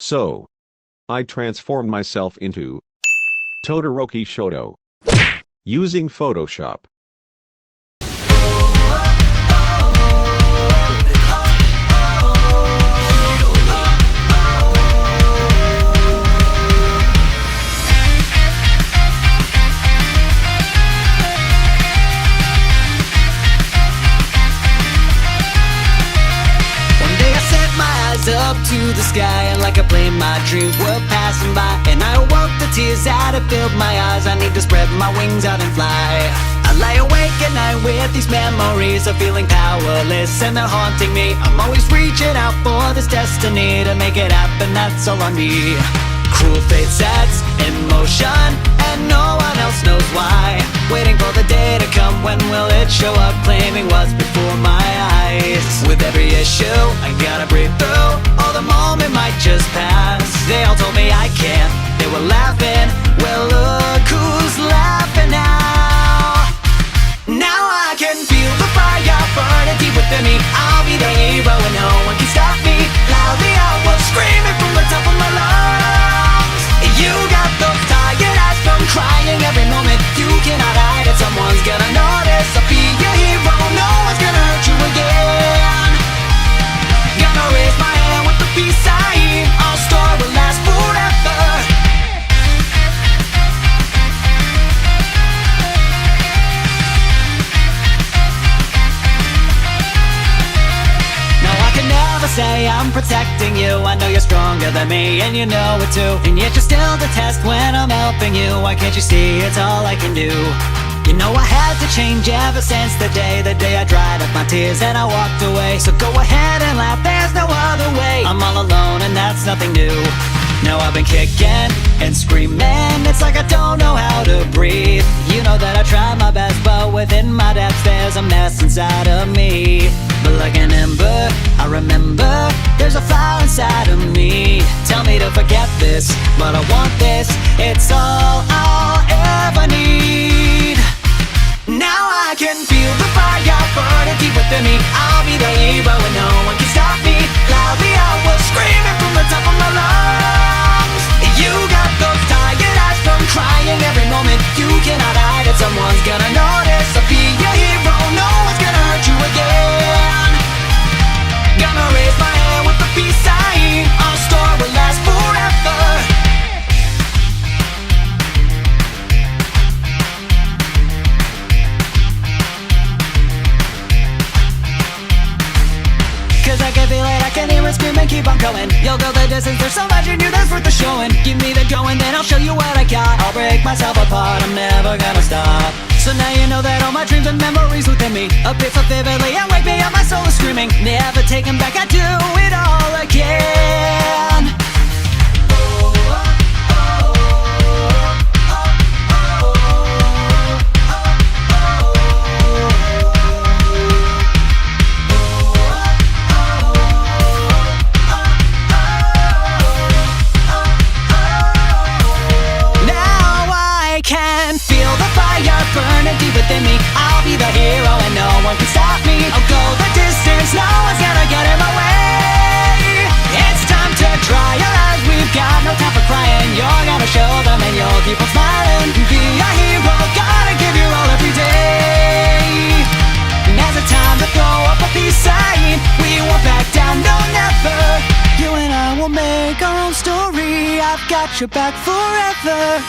So, I transformed myself into Todoroki Shoto using Photoshop. Up to the sky, and like a plane my dreams were passing by, and I awoke the tears that had filled my eyes. I need to spread my wings out and fly. I lie awake at night with these memories of feeling powerless, and they're haunting me. I'm always reaching out for this destiny to make it happen, that's all on me. Cruel fate sets in motion, and no one else knows why. Waiting for the day to come, when will it show up, claiming what's before my eyes. With every issue, I gotta breathe through, or the moment might just pass. They all told me I can't, they were laughing. Well, look who's laughing now. Now I can feel the fire burning deep within me. I'll be the hero and no one can stop me. Loudly I was screaming from the top of my lungs. You got those tired eyes from crying every moment. You cannot hide it, someone's gonna notice. I'll be your hero, no one's gonna hurt you again. Gonna raise my hand with the peace sign. Our story will last forever. No, I can never say I'm protecting you. I know you're stronger than me, and you know it too. And yet you're still detest when I'm helping you. Why can't you see it's all I can do? You know I had to change ever since the day I dried up my tears and I walked away. So go ahead and laugh, there's no other way. I'm all alone and that's nothing new. Now I've been kicking and screaming, it's like I don't know how to breathe. You know that I try my best, but within my depths there's a mess inside of me. But like an ember, I remember there's a fire inside of me. Tell me to forget this, but I want this. It's all I'll ever need. Now I can feel the fire burning deep within me. I'll be the hero and no one can stop me. Loudly I was screaming from the top of my lungs. You got those tired eyes from crying every moment. You cannot hide it, someone's gonna notice. I'll be your hero, no one's gonna hurt you again. Gonna raise my hand with the peace sign. Our story will last forever. Cause I can feel it, I can hear it screaming, keep on going. You'll go the distance, there's so much in you that's worth the showing. Give me the going, then I'll show you what I got. I'll break myself apart, I'm never gonna stop. So now you know that all my dreams and memories within me appear so vividly and wake me up, my soul is screaming. Never taken back, I do it all again. Burning deep within me, I'll be the hero and no one can stop me. I'll go the distance, no one's gonna get in my way. It's time to dry your eyes, we've got no time for crying. You're gonna show them and you'll keep on smiling. Be a hero, gotta give your all every day. Now's the time to throw up a peace sign. We won't back down, no never. You and I will make our own story. I've got your back forever.